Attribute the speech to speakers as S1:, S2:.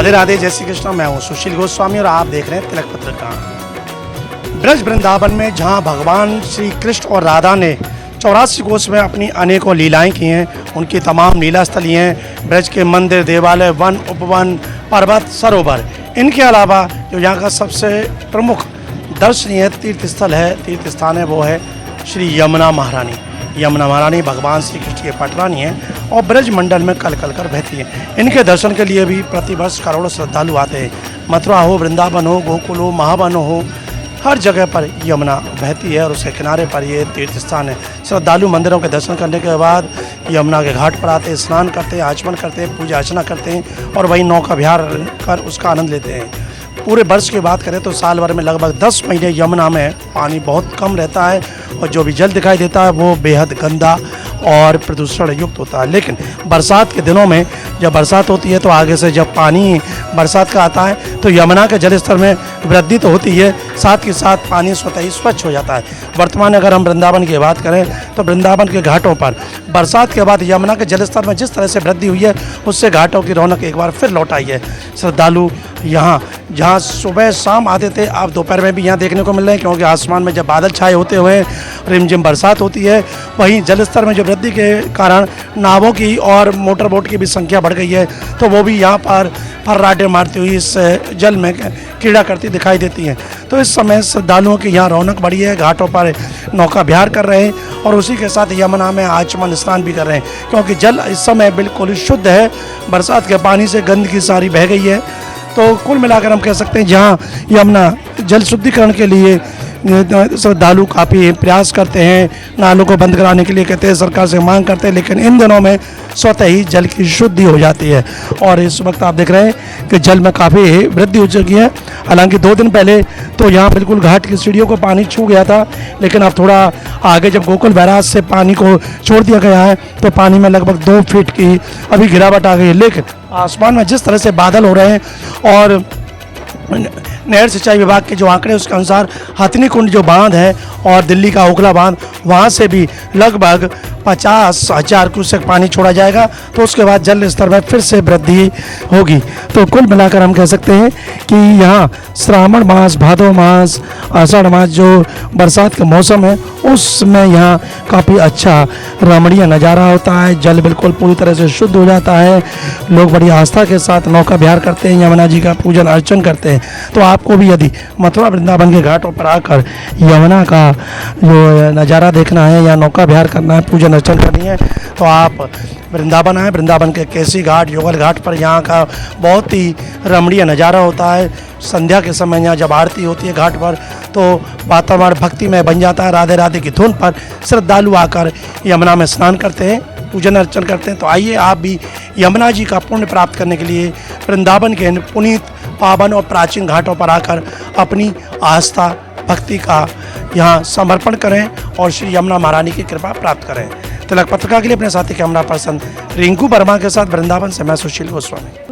S1: राधे राधे, जय श्री कृष्ण। मैं हूँ सुशील गोस्वामी और आप देख रहे हैं तिलक पत्रिका। ब्रज वृंदावन में जहाँ भगवान श्री कृष्ण और राधा ने 84 कोस में अपनी अनेकों लीलाएं की हैं, उनकी तमाम लीला स्थली हैं। ब्रज के मंदिर, देवालय, वन, उपवन, पर्वत, सरोवर, इनके अलावा जो यहाँ का सबसे प्रमुख दर्शनीय तीर्थ स्थल है, तीर्थ स्थान है, वो है श्री यमुना महारानी। यमुना महारानी भगवान श्री कृष्ण की पटरानी है और ब्रज मंडल में कल कल कर बहती है। इनके दर्शन के लिए भी प्रतिवर्ष करोड़ों श्रद्धालु आते हैं। मथुरा हो, वृंदावन हो, गोकुल हो, महावन हो, हर जगह पर यमुना बहती है और उसके किनारे पर ये तीर्थ स्थान है। श्रद्धालु मंदिरों के दर्शन करने के बाद यमुना के घाट पर आते हैं, स्नान करते हैं, आचमन करते हैं, पूजा अर्चना करते हैं और वहीं नौका विहार कर उसका आनंद लेते हैं। पूरे वर्ष की बात करें तो साल भर में लगभग 10 महीने यमुना में पानी बहुत कम रहता है और जो भी जल दिखाई देता है वो बेहद गंदा और प्रदूषण युक्त होता है। लेकिन बरसात के दिनों में जब बरसात होती है तो आगे से जब पानी बरसात का आता है तो यमुना के जल स्तर में वृद्धि तो होती है, साथ ही साथ पानी स्वतः ही स्वच्छ हो जाता है। वर्तमान अगर हम वृंदावन की बात करें तो वृंदावन के घाटों पर बरसात के बाद यमुना के जल स्तर में जिस तरह से वृद्धि हुई है उससे घाटों की रौनक एक बार फिर लौट आई है। श्रद्धालु यहाँ जहाँ सुबह शाम आते थे, आप दोपहर में भी यहाँ देखने को मिल रहे हैं, क्योंकि आसमान में जब बादल छाए होते हुए रिमझिम बरसात होती है, वहीं जल स्तर में जो वृद्धि के कारण नावों की और मोटर बोट की भी संख्या बढ़ गई है, तो वो भी यहाँ पर फर्राटे मारती हुई इस जल में कीड़ा करती दिखाई देती हैं। तो इस समय श्रद्धालुओं की यहाँ रौनक बढ़ी है, घाटों पर नौका विहार कर रहे हैं और उसी के साथ यमुना में आचमन स्नान भी कर रहे हैं, क्योंकि जल इस समय बिल्कुल शुद्ध है। बरसात के पानी से गंदगी सारी बह गई है। तो कुल मिलाकर हम कह सकते हैं जहाँ यमुना जल शुद्धिकरण के लिए श्रद्धालु काफ़ी प्रयास करते हैं, नालों को बंद कराने के लिए कहते हैं, सरकार से मांग करते हैं, लेकिन इन दिनों में स्वतः ही जल की शुद्धि हो जाती है और इस वक्त आप देख रहे हैं कि जल में काफ़ी वृद्धि हो चुकी है। हालांकि 2 दिन पहले तो यहाँ बिल्कुल घाट की सीढ़ियों को पानी छू गया था, लेकिन अब थोड़ा आगे जब गोकुल बैराज से पानी को छोड़ दिया गया है तो पानी में लगभग 2 फीट की अभी गिरावट आ गई है। लेकिन आसमान में जिस तरह से बादल हो रहे हैं और नहर सिंचाई विभाग के जो आंकड़े उसके अनुसार हथनी कुंड जो बांध है और दिल्ली का ओखला बांध, वहाँ से भी लगभग 50,000 क्यूसेक पानी छोड़ा जाएगा, तो उसके बाद जल स्तर में फिर से वृद्धि होगी। तो कुल मिलाकर हम कह सकते हैं कि यहाँ श्रावण मास, भादो मास, आषाढ़ मास जो बरसात का मौसम है उसमें यहाँ काफ़ी अच्छा रमणीय नज़ारा होता है। जल बिल्कुल पूरी तरह से शुद्ध हो जाता है। लोग बड़ी आस्था के साथ नौका विहार करते हैं, यमुना जी का पूजन अर्चन करते हैं। तो आपको भी यदि मथुरा वृंदावन के घाटों पर आकर यमुना का जो नज़ारा देखना है या नौका विहार करना है, पूजन अर्चन करनी है, तो आप वृंदावन आए। वृंदावन के केसी घाट, युगल घाट पर यहाँ का बहुत ही रमणीय नज़ारा होता है। संध्या के समय यहाँ जब आरती होती है घाट पर तो वातावरण भक्तिमय बन जाता है। राधे राधे की धुन पर श्रद्धालु आकर यमुना में स्नान करते हैं, पूजन अर्चन करते हैं। तो आइए आप भी यमुना जी का पुण्य प्राप्त करने के लिए वृंदावन के पुनीत, पावन और प्राचीन घाटों पर आकर अपनी आस्था भक्ति का यहाँ समर्पण करें और श्री यमुना महारानी की कृपा प्राप्त करें। तिलक पत्रिका के लिए अपने साथी कैमरा पर्सन रिंकू वर्मा के साथ वृंदावन से मैं सुशील गोस्वामी।